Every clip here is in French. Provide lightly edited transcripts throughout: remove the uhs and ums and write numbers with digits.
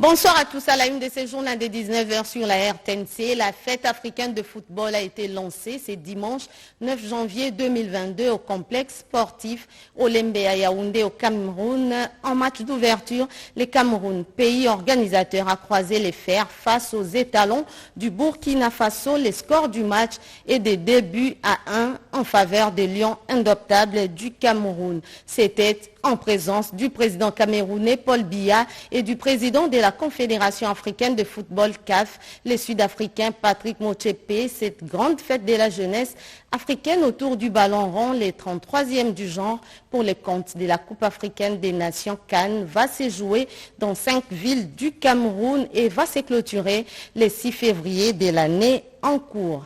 Bonsoir à tous. À la une de ce journal de 19h sur la RTNC, la fête africaine de football a été lancée ce dimanche 9 janvier 2022 au complexe sportif Olembe à Yaoundé au Cameroun. En match d'ouverture, le Cameroun, pays organisateur, a croisé les fers face aux étalons du Burkina Faso. Le score du match est de 2-1 en faveur des Lions indoptables du Cameroun. C'était en présence du président camerounais Paul Biya et du président de la Confédération africaine de football CAF, le Sud-Africain Patrick Motsepe. Cette grande fête de la jeunesse africaine autour du ballon rond, les 33e du genre pour les comptes de la Coupe africaine des Nations CAN, va se jouer dans 5 villes du Cameroun et va se clôturer le 6 février de l'année en cours.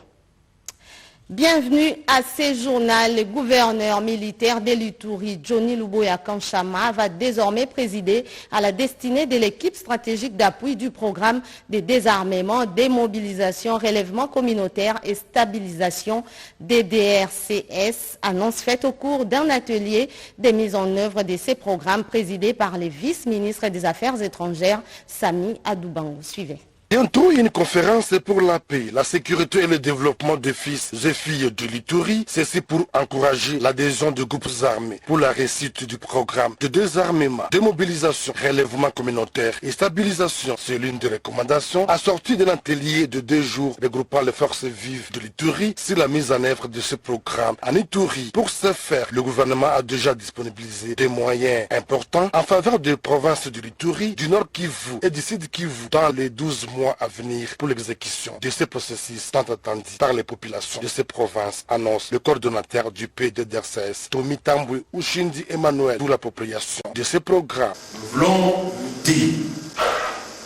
Bienvenue à ce journal. Le gouverneur militaire de l'Ituri, Johnny Luboya Kanchama, va désormais présider à la destinée de l'équipe stratégique d'appui du programme de désarmement, démobilisation, relèvement communautaire et stabilisation DDRCS. Annonce faite au cours d'un atelier de mise en œuvre de ces programmes présidé par le vice-ministre des Affaires étrangères, Sami Adoubango. Suivez. Bientôt, une conférence pour la paix, la sécurité et le développement des fils et filles de l'Ituri. Ceci pour encourager l'adhésion de groupes armés pour la réussite du programme de désarmement, démobilisation, relèvement communautaire et stabilisation. C'est l'une des recommandations assorties d'un atelier de 2 jours regroupant les forces vives de l'Ituri sur la mise en œuvre de ce programme en Ituri. Pour ce faire, le gouvernement a déjà disponibilisé des moyens importants en faveur des provinces de l'Ituri, du Nord Kivu et du Sud Kivu dans les 12 mois à venir pour l'exécution de ce processus tant attendu par les populations de ces provinces, annonce le coordonnateur du PDDRCS, Tomi Tambwe Ushindi Emmanuel, pour l'appropriation de ce programme. Nous voulons dire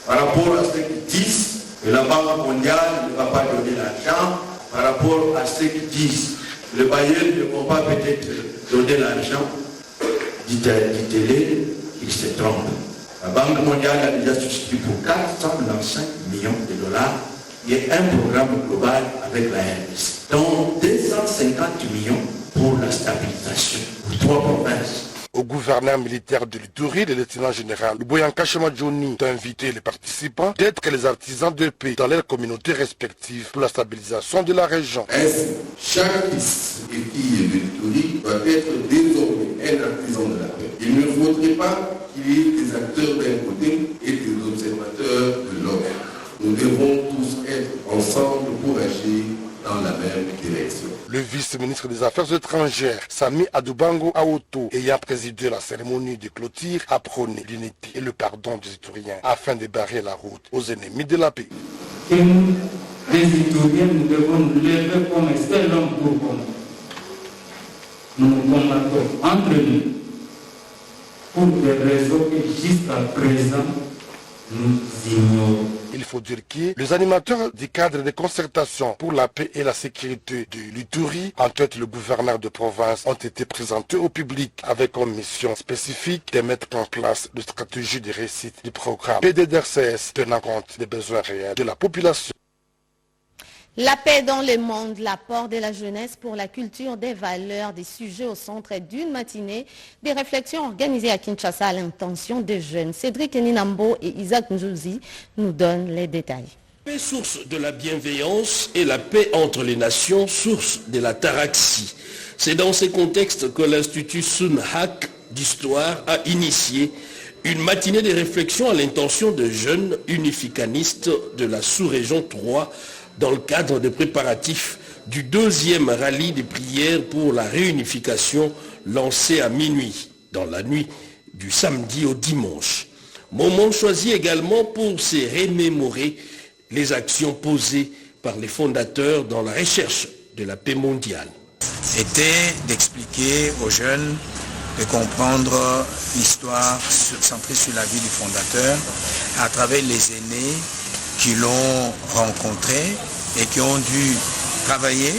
par rapport à ce qu'ils disent que la Banque mondiale ne va pas donner l'argent, par rapport à ce qu'ils disent les bailleurs ne vont pas peut-être donner l'argent, dites-les, ils se trompent. La Banque mondiale a déjà souscrit pour 495 millions de dollars. Il y a un programme global avec la RDC, dont 250 millions pour la stabilisation pour 3 provinces. Au gouverneur militaire de l'Ituri, le lieutenant général Luboya Nkashama Johnny a invité les participants d'être les artisans de paix dans leurs communautés respectives pour la stabilisation de la région. Ainsi, chaque fils et fille de l'Ituri doit être désormais un artisan de la paix. Il ne faudrait pas qu'il y ait des acteurs d'un côté et des observateurs de l'autre. Nous devons tous être ensemble pour agir dans la même direction. Le vice-ministre des Affaires étrangères, Sami Adoubango Aoto, ayant présidé la cérémonie de clôture, a prôné l'unité et le pardon des Ituriens afin de barrer la route aux ennemis de la paix. Et nous, les Ituriens, nous devons nous lever comme un seul homme pour combattre. Nous nous combattons entre nous pour des raisons que jusqu'à présent nous ignorons. Il faut dire que les animateurs du cadre de concertation pour la paix et la sécurité de l'Ituri, en tête le gouverneur de province, ont été présentés au public avec comme mission spécifique de mettre en place une stratégie de réussite du programme PDDRCS tenant compte des besoins réels de la population. La paix dans le monde, l'apport de la jeunesse pour la culture des valeurs, des sujets au centre d'une matinée, des réflexions organisées à Kinshasa à l'intention des jeunes. Cédric Ninambo et Isaac Njouzi nous donnent les détails. Paix, source de la bienveillance, et la paix entre les nations, source de la taraxie. C'est dans ces contextes que l'Institut Sunhak d'Histoire a initié une matinée de réflexion à l'intention de jeunes unificanistes de la sous-région 3 dans le cadre des préparatifs du 2e rallye des prières pour la réunification lancé à minuit, dans la nuit du samedi au dimanche. Moment choisi également pour se remémorer les actions posées par les fondateurs dans la recherche de la paix mondiale. Était d'expliquer aux jeunes de comprendre l'histoire centrée sur la vie du fondateur à travers les aînés qui l'ont rencontré et qui ont dû travailler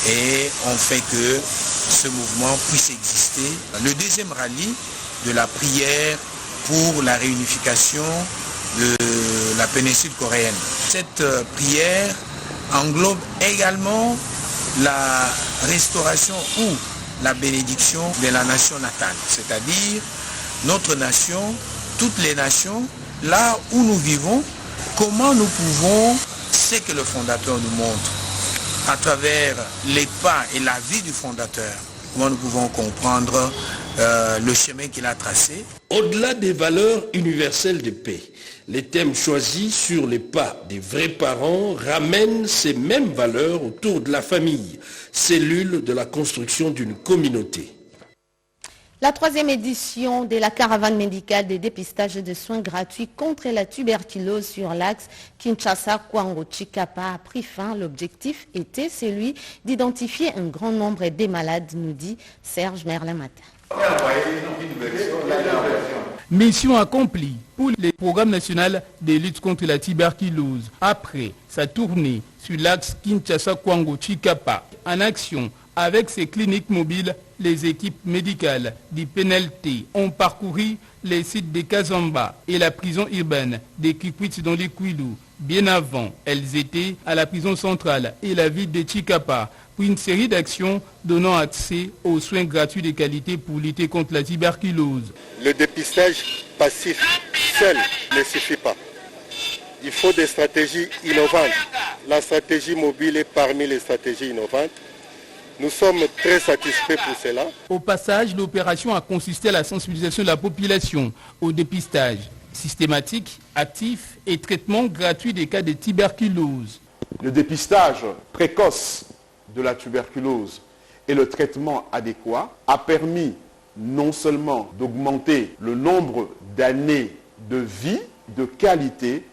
et ont fait que ce mouvement puisse exister. Le 2e rallye de la prière pour la réunification de la péninsule coréenne. Cette prière englobe également la restauration ou la bénédiction de la nation natale, c'est-à-dire notre nation, toutes les nations là où nous vivons, comment nous pouvons, ce que le fondateur nous montre, à travers les pas et la vie du fondateur, comment nous pouvons comprendre le chemin qu'il a tracé. Au-delà des valeurs universelles de paix, les thèmes choisis sur les pas des vrais parents ramènent ces mêmes valeurs autour de la famille, cellule de la construction d'une communauté. La 3e édition de la caravane médicale des dépistages de soins gratuits contre la tuberculose sur l'axe Kinshasa-Kwango-Chikapa a pris fin. L'objectif était celui d'identifier un grand nombre des malades, nous dit Serge Merlin-Matin. Mission accomplie pour le programme national de lutte contre la tuberculose. Après sa tournée sur l'axe Kinshasa-Kwango-Chikapa, en action avec ses cliniques mobiles, les équipes médicales du PNLT ont parcouru les sites de Kazamba et la prison urbaine de Kikwit dans les Kwilu. Bien avant, elles étaient à la prison centrale et la ville de Chikapa pour une série d'actions donnant accès aux soins gratuits de qualité pour lutter contre la tuberculose. Le dépistage passif seul ne suffit pas. Il faut des stratégies innovantes. La stratégie mobile est parmi les stratégies innovantes. Nous sommes très satisfaits pour cela. Au passage, l'opération a consisté à la sensibilisation de la population au dépistage systématique, actif et traitement gratuit des cas de tuberculose. Le dépistage précoce de la tuberculose et le traitement adéquat a permis non seulement d'augmenter le nombre d'années de vie, de qualité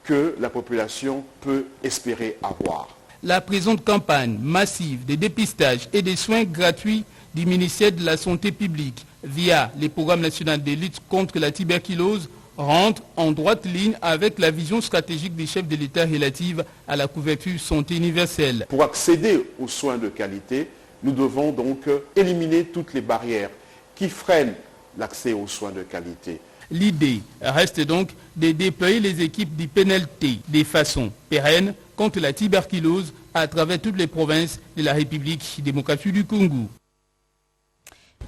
que la population peut espérer avoir. La présente campagne massive de dépistage et de soins gratuits du ministère de la Santé publique via les programmes nationaux de lutte contre la tuberculose rentre en droite ligne avec la vision stratégique des chefs de l'État relative à la couverture santé universelle. Pour accéder aux soins de qualité, nous devons donc éliminer toutes les barrières qui freinent l'accès aux soins de qualité. L'idée reste donc de déployer les équipes du PNLT de façon pérenne contre la tuberculose à travers toutes les provinces de la République démocratique du Congo.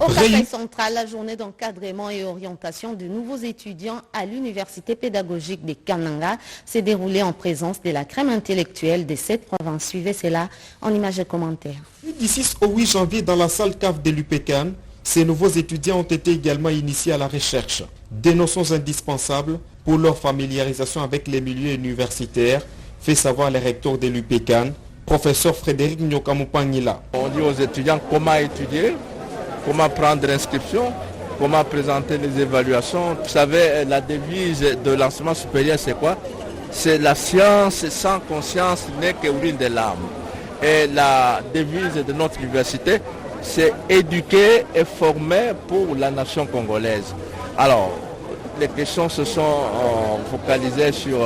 Au Kasaï central, la journée d'encadrement et orientation de nouveaux étudiants à l'université pédagogique de Kananga s'est déroulée en présence de la crème intellectuelle de cette province. Suivez cela en images et commentaires. Du 6 au 8 janvier, dans la salle cave de l'UPECAN, ces nouveaux étudiants ont été également initiés à la recherche des notions indispensables pour leur familiarisation avec les milieux universitaires, fait savoir le recteur de l'UPECAN, professeur Frédéric Nyokamupangila. On dit aux étudiants comment étudier, comment prendre l'inscription, comment présenter les évaluations. Vous savez, la devise de l'enseignement supérieur, c'est quoi? C'est la science sans conscience n'est que l'huile de l'âme. Et la devise de notre université, c'est éduquer et former pour la nation congolaise. Alors, les questions se sont focalisées sur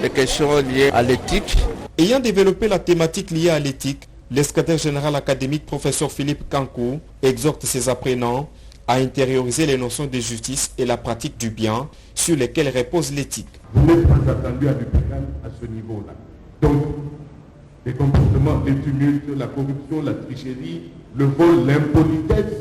les questions liées à l'éthique. Ayant développé la thématique liée à l'éthique, le secrétaire général académique, professeur Philippe Kankou, exhorte ses apprenants à intérioriser les notions de justice et la pratique du bien sur lesquelles repose l'éthique. Vous n'êtes pas attendu à l'UPECAN à ce niveau-là. Donc, les comportements, les tumultes, la corruption, la tricherie, le vol, l'impolitesse.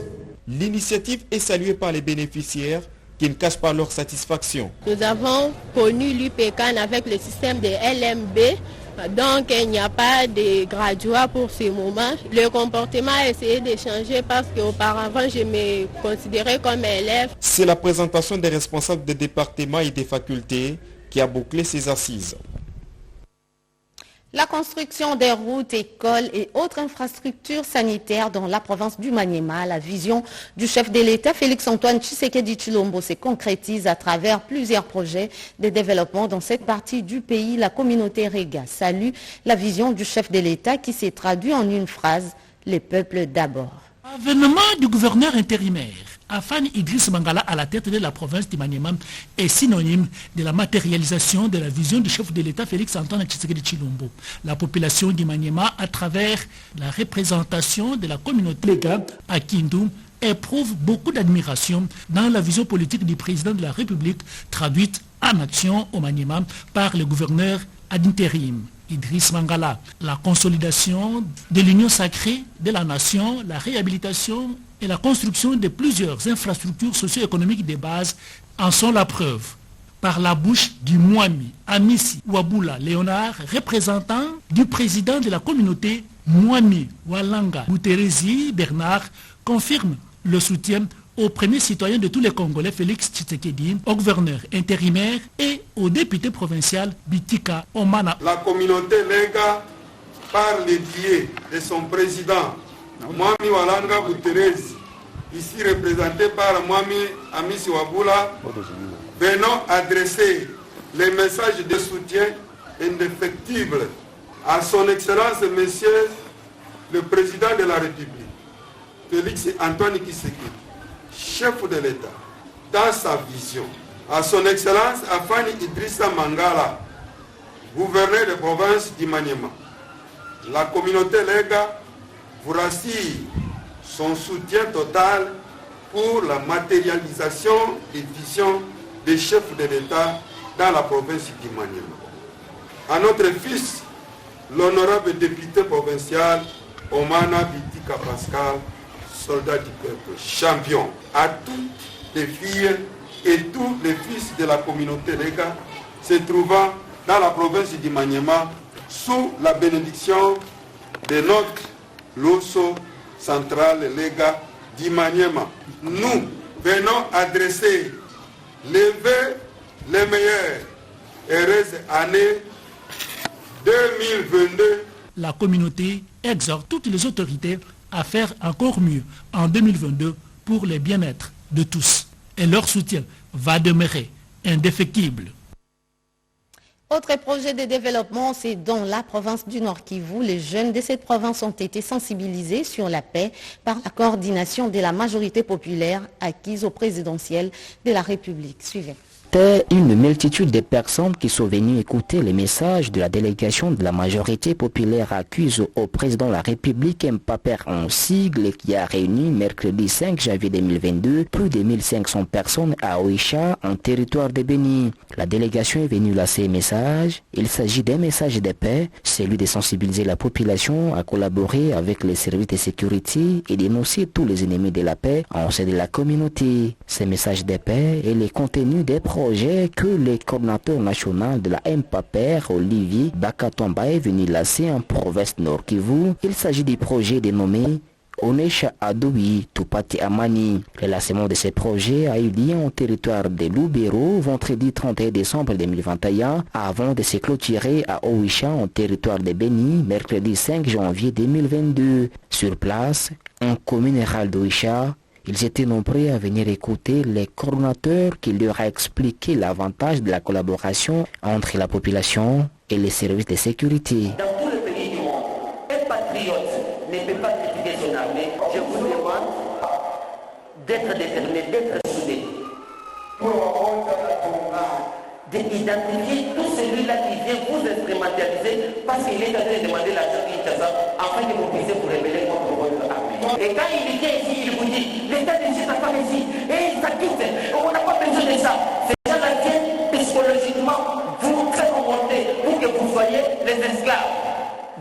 L'initiative est saluée par les bénéficiaires qui ne cachent pas leur satisfaction. Nous avons connu l'UPECAN avec le système de LMB, donc il n'y a pas de graduat pour ce moment. Le comportement a essayé de changer parce qu'auparavant je me considérais comme élève. C'est la présentation des responsables des départements et des facultés qui a bouclé ces assises. La construction des routes, écoles et autres infrastructures sanitaires dans la province du Maniema, la vision du chef de l'État Félix-Antoine Tshisekedi Tshilombo se concrétise à travers plusieurs projets de développement dans cette partie du pays. La communauté Rega salue la vision du chef de l'État qui s'est traduit en une phrase, les peuples d'abord. L'avènement du gouverneur intérimaire Afan Idriss Mangala à la tête de la province du Maniema est synonyme de la matérialisation de la vision du chef de l'État Félix-Antoine Tshisekedi Tshilombo. La population du Maniema, à travers la représentation de la communauté Lega à Kindu, éprouve beaucoup d'admiration dans la vision politique du président de la République traduite en action au Maniema par le gouverneur ad interim Idriss Mangala. La consolidation de l'union sacrée de la nation, la réhabilitation et la construction de plusieurs infrastructures socio-économiques de base en sont la preuve. par la bouche du Mwami Amisi Wabula Léonard, représentant du président de la communauté Mwami Walanga Bouterezi Bernard, confirme le soutien au premier citoyen de tous les Congolais, Félix Tshisekedi, au gouverneur intérimaire et au député provincial Bitika Omana. La communauté Lega, par les biais de son président, Mwami Walanga Bouterezi, ici représenté par Mwami Amisi Wabula, venons adresser les messages de soutien indéfectibles à son Excellence, Monsieur le Président de la République, Félix Antoine Tshisekedi, chef de l'État, dans sa vision, à son Excellence Afani Idrissa Mangala, gouverneur de province du Maniema. La communauté Lega vous rassure son soutien total pour la matérialisation des visions des chefs de l'État dans la province du Maniema. À notre fils, l'honorable député provincial Omana Bitika Pascal, soldat du peuple, champion, à toutes les filles et tous les fils de la communauté Lega se trouvant dans la province du Maniema sous la bénédiction de notre Loso central Lega du Maniema. Nous venons adresser les vœux les meilleures heureuses années 2022. La communauté exhorte toutes les autorités à faire encore mieux en 2022 pour le bien-être de tous. Et leur soutien va demeurer indéfectible. Autre projet de développement, c'est dans la province du Nord Kivu. Les jeunes de cette province ont été sensibilisés sur la paix par la coordination de la majorité populaire acquise au présidentiel de la République. Suivez. Une multitude de personnes qui sont venues écouter les messages de la délégation de la majorité populaire acquise au président de la République Mpaper en sigle qui a réuni mercredi 5 janvier 2022 plus de 1500 personnes à Oicha en territoire de Béni. La délégation est venue là ces messages. Il s'agit d'un message de paix, celui de sensibiliser la population à collaborer avec les services de sécurité et dénoncer tous les ennemis de la paix en sein de la communauté. Ces messages de paix et les contenus des projets que le coordinateur national de la Mpaper, Olivier Bakatomba, est venu lancer en province Nord Kivu. Il s'agit du projet dénommé Onesha Adoui Tupati Amani. Le lancement de ce projet a eu lieu en territoire de Lubero vendredi 31 décembre 2021 avant de se clôturer à Oicha en territoire de Béni mercredi 5 janvier 2022. Sur place, en commune rurale d'Oicha, ils étaient nombreux à venir écouter les coordonnateurs qui leur a expliqué l'avantage de la collaboration entre la population et les services de sécurité. Dans tout le pays du monde, un patriote ne peut pas critiquer son armée. Je vous demande d'être déterminé, d'être soudé. D'identifier tout celui-là qui vient vous instrumentaliser parce qu'il est en train de demander l'argent Kinshasa afin que vous puissiez vous révéler contre votre armée. Et quand il vient ici, il vous dit l'État d'Égypte n'a pas réussi et ça quitte. On n'a pas besoin de ça. Ces gens-là viennent psychologiquement vous faire remonter pour que vous soyez les esclaves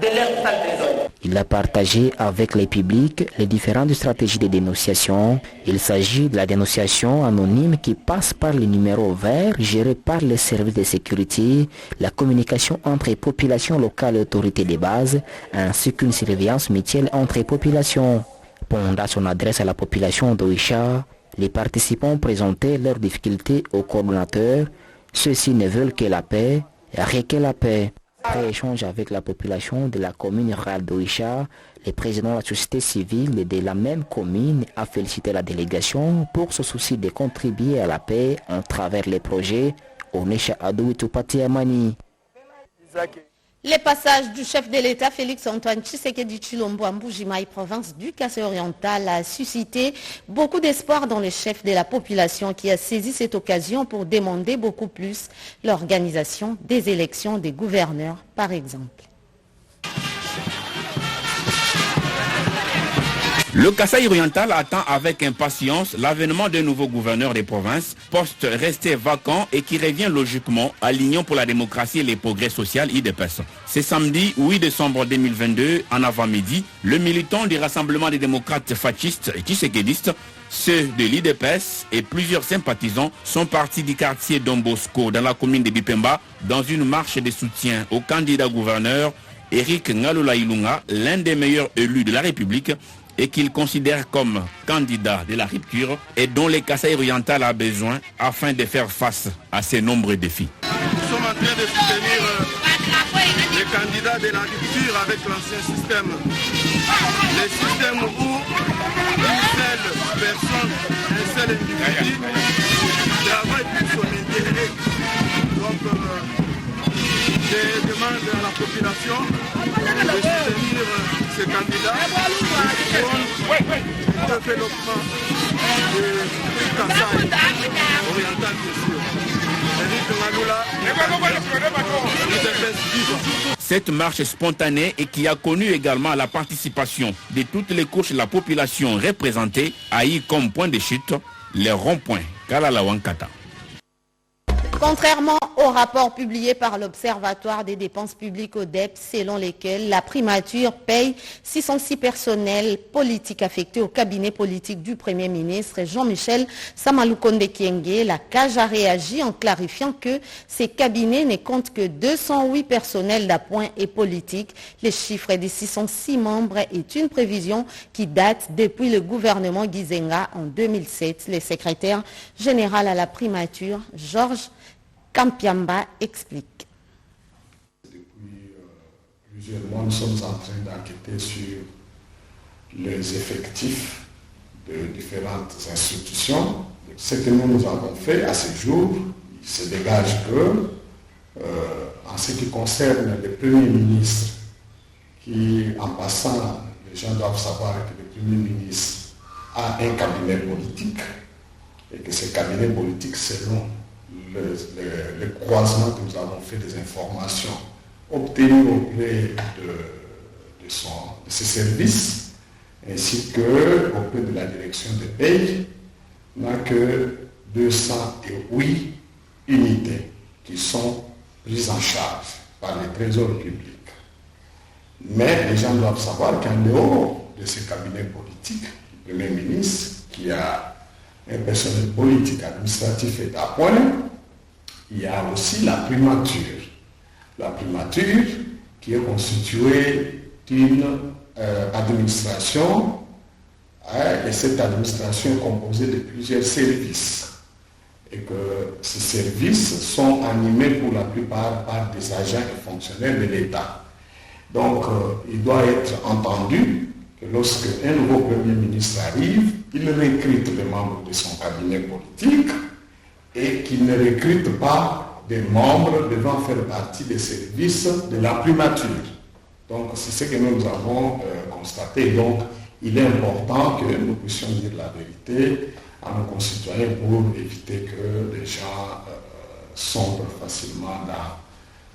de leur sale trésor. Il a partagé avec les publics les différentes stratégies de dénonciation. Il s'agit de la dénonciation anonyme qui passe par les numéros verts gérés par les services de sécurité, la communication entre les populations locales et autorités de base, ainsi qu'une surveillance mutuelle entre les populations. Pendant son adresse à la population d'Oicha, les participants présentaient leurs difficultés aux coordonnateurs. Ceux-ci ne veulent que la paix, rien que la paix. Après échange avec la population de la commune rurale d'Oicha, le président de la société civile de la même commune a félicité la délégation pour ce souci de contribuer à la paix en travers les projets Onesha Adoui Tupati Amani. Le passage du chef de l'État Félix Antoine Tshisekedi Tshilombo à Mbujimaï, province du Kassai-Oriental, a suscité beaucoup d'espoir dans les chefs de la population qui a saisi cette occasion pour demander beaucoup plus l'organisation des élections des gouverneurs, par exemple. Le Kasaï oriental attend avec impatience l'avènement d'un nouveau gouverneur des provinces, poste resté vacant et qui revient logiquement à l'Union pour la démocratie et les progrès sociaux IDPS. C'est samedi 8 décembre 2022, en avant-midi, le militant du Rassemblement des démocrates fascistes et tshisekédistes Ceux de l'IDPS et plusieurs sympathisants sont partis du quartier Don Bosco dans la commune de Bipemba dans une marche de soutien au candidat gouverneur Eric Ngalola Ilunga, l'un des meilleurs élus de la République et qu'il considère comme candidat de la rupture et dont les Kasaï oriental a besoin afin de faire face à ces nombreux défis. Nous sommes en train de soutenir les candidats de la rupture avec l'ancien système. Le système où une seule personne, un seul individu travaille pour son intérêt. Donc je demande à la population de soutenir ces candidats pour le développement du Kasaï oriental, bien sûr. Cette marche spontanée et qui a connu également la participation de toutes les couches de la population représentée a eu comme point de chute les ronds-points Kalalawankata. Contrairement au rapport publié par l'Observatoire des dépenses publiques ODEP, selon lesquels la primature paye 606 personnels politiques affectés au cabinet politique du Premier ministre Jean-Michel Samaloukonde Kyenge, la CAJ a réagi en clarifiant que ces cabinets ne comptent que 208 personnels d'appoint et politiques. Le chiffre des 606 membres est une prévision qui date depuis le gouvernement Gizenga en 2007. Le secrétaire général à la primature, Georges Kampiamba, explique. Depuis plusieurs mois, nous sommes en train d'enquêter sur les effectifs de différentes institutions. Ce que nous avons fait à ce jour, il se dégage que, en ce qui concerne le Premier ministre, qui, en passant, les gens doivent savoir que le Premier ministre a un cabinet politique, et que ce cabinet politique, selon le croisement que nous avons fait des informations obtenues auprès de ses services, ainsi qu'auprès de la direction des pays, n'a que 208 unités qui sont prises en charge par les trésors publics. Mais les gens doivent savoir qu'en dehors de ce cabinet politique, le Premier ministre, qui a un personnel politique, administratif et d'appoint, il y a aussi la primature. La primature qui est constituée d'une administration, et cette administration est composée de plusieurs services. Et que ces services sont animés pour la plupart par des agents et fonctionnaires de l'État. Donc il doit être entendu que lorsque un nouveau Premier ministre arrive, il recrute les membres de son cabinet politique, et qu'il ne recrute pas des membres devant faire partie des services de la primature. Donc c'est ce que nous avons constaté. Donc il est important que nous puissions dire la vérité à nos concitoyens pour éviter que les gens sombrent facilement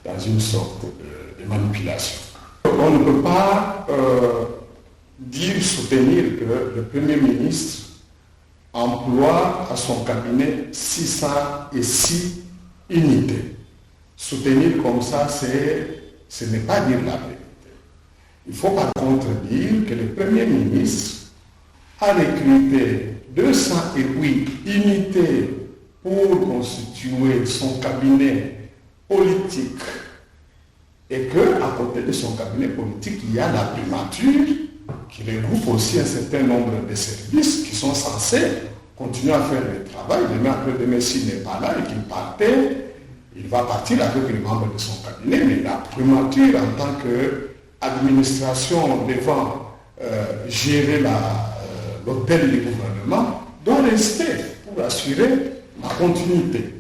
dans une sorte de manipulation. On ne peut pas soutenir que le Premier ministre emploie à son cabinet 606 unités. Soutenir comme ça, ce n'est pas dire la vérité. Il faut par contre dire que le Premier ministre a recruté 208 unités pour constituer son cabinet politique et qu'à côté de son cabinet politique, il y a la primature qui regroupe aussi un certain nombre de services qui sont censés continuer à faire le travail. Demain après-demain, s'il n'est pas là et qu'il partait, il va partir avec les membres de son cabinet, mais la primature en tant qu'administration devant gérer l'hôtel du gouvernement doit rester pour assurer la continuité.